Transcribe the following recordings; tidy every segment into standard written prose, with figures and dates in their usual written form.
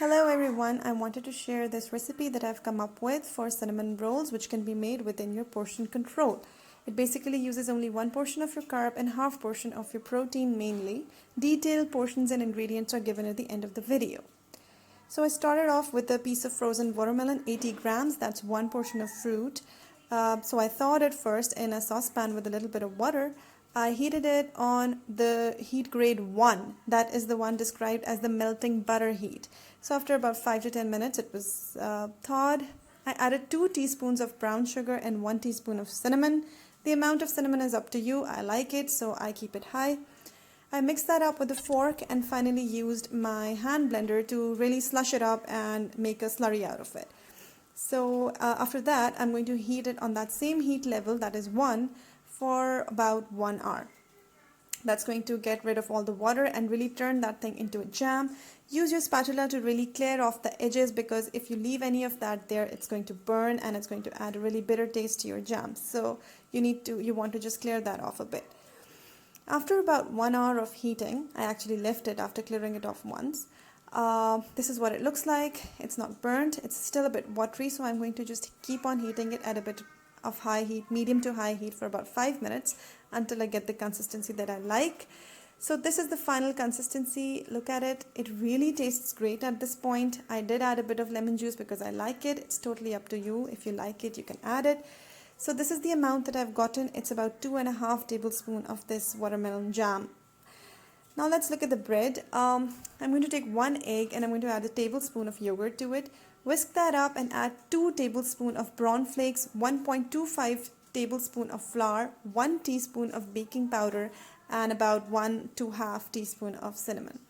Hello everyone, I wanted to share this recipe that I've come up with for cinnamon rolls which can be made within your portion control. It basically uses only one portion of your carb and half portion of your protein mainly. Detailed portions and ingredients are given at the end of the video. So I started off with a piece of frozen watermelon, 80 grams, that's one portion of fruit. So I thawed it first in a saucepan with a little bit of water. I heated it on the heat grade 1, that is the one described as the melting butter heat. So after about 5 to 10 minutes it was thawed. I added 2 teaspoons of brown sugar and 1 teaspoon of cinnamon. The amount of cinnamon is up to you, I like it so I keep it high. I mixed that up with a fork and finally used my hand blender to really slush it up and make a slurry out of it. So after that I'm going to heat it on that same heat level, that is 1, for about 1 hour. That's going to get rid of all the water and really turn that thing into a jam. Use your spatula to really clear off the edges because if you leave any of that there, it's going to burn and it's going to add a really bitter taste to your jam. So you want to just clear that off a bit. After about 1 hour of heating, I actually left it after clearing it off once. This is what it looks like. It's not burnt. It's still a bit watery, so I'm going to just keep on heating it at a bit of high heat, medium to high heat for about 5 minutes until I get the consistency that I like. So this is the final consistency. Look at it. It really tastes great at this point. I did add a bit of lemon juice because I like it. It's totally up to you. If you like it, you can add it. So this is the amount that I've gotten. It's about 2.5 tablespoons of this watermelon jam. Now let's look at the bread. I'm going to take 1 egg and I'm going to add a tablespoon of yogurt to it. Whisk that up and add 2 tablespoons of prawn flakes, 1.25 tablespoon of flour, 1 teaspoon of baking powder, and about 1 2/2 teaspoon of cinnamon.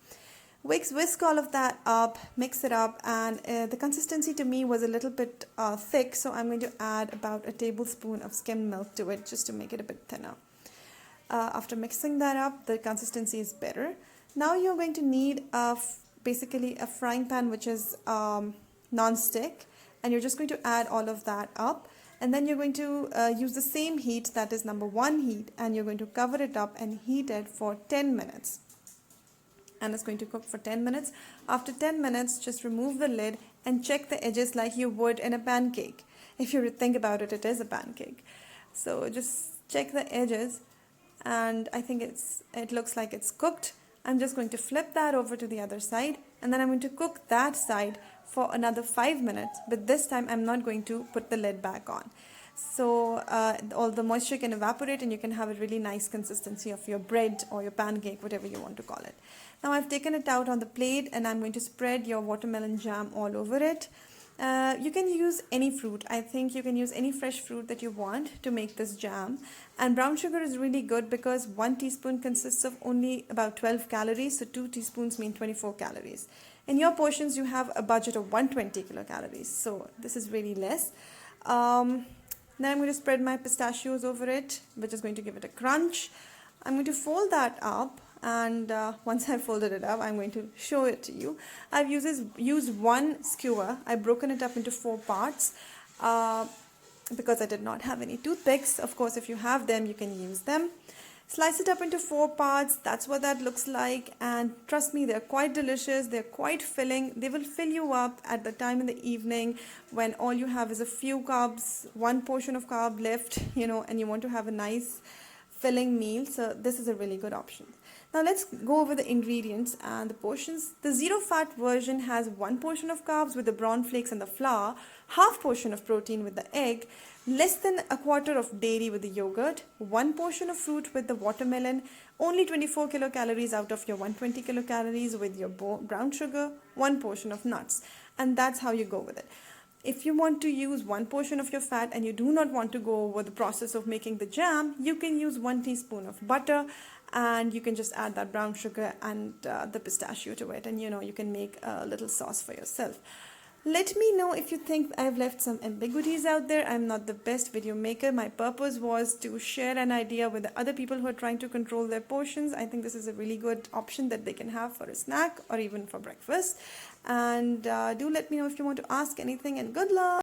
Whisk all of that up, mix it up, and the consistency to me was a little bit thick, so I'm going to add about a tablespoon of skimmed milk to it just to make it a bit thinner. After mixing that up, the consistency is better. Now you're going to need basically a frying pan which is non-stick, and you're just going to add all of that up, and then you're going to use the same heat, that is number 1 heat, and you're going to cover it up and heat it for 10 minutes. And it's going to cook for 10 minutes. After 10 minutes, just remove the lid and check the edges like you would in a pancake. If you think about it, it is a pancake. So just check the edges, and I think it looks like it's cooked. I'm just going to flip that over to the other side, and then I'm going to cook that side for another 5 minutes, but this time I'm not going to put the lid back on. So all the moisture can evaporate and you can have a really nice consistency of your bread or your pancake, whatever you want to call it. Now I've taken it out on the plate and I'm going to spread your watermelon jam all over it. You can use any fruit. I think you can use any fresh fruit that you want to make this jam. And brown sugar is really good because 1 teaspoon consists of only about 12 calories, so 2 teaspoons mean 24 calories. In your portions, you have a budget of 120 kilocalories, so this is really less. Then I'm going to spread my pistachios over it, which is going to give it a crunch. I'm going to fold that up, and once I've folded it up, I'm going to show it to you. I've used 1 skewer. I've broken it up into 4 parts because I did not have any toothpicks. Of course, if you have them, you can use them. Slice it up into 4 parts. That's what that looks like, and trust me, they're quite delicious. They're quite filling. They will fill you up at the time in the evening when all you have is a few carbs, 1 portion of carb left, and you want to have a nice filling meal. So this is a really good option. Now let's go over the ingredients and the portions. The zero fat version has 1 portion of carbs with the brown flakes and the flour, half portion of protein with the egg, less than a quarter of dairy with the yogurt, 1 portion of fruit with the watermelon, only 24 kilocalories out of your 120 kilocalories with your brown sugar, 1 portion of nuts. And that's how you go with it. If you want to use 1 portion of your fat and you do not want to go over the process of making the jam, you can use 1 teaspoon of butter, and you can just add that brown sugar and the pistachio to it, and you can make a little sauce for yourself. Let me know if you think I've left some ambiguities out there. I'm not the best video maker. My purpose was to share an idea with the other people who are trying to control their portions. I think this is a really good option that they can have for a snack or even for breakfast. And do let me know if you want to ask anything, and good luck.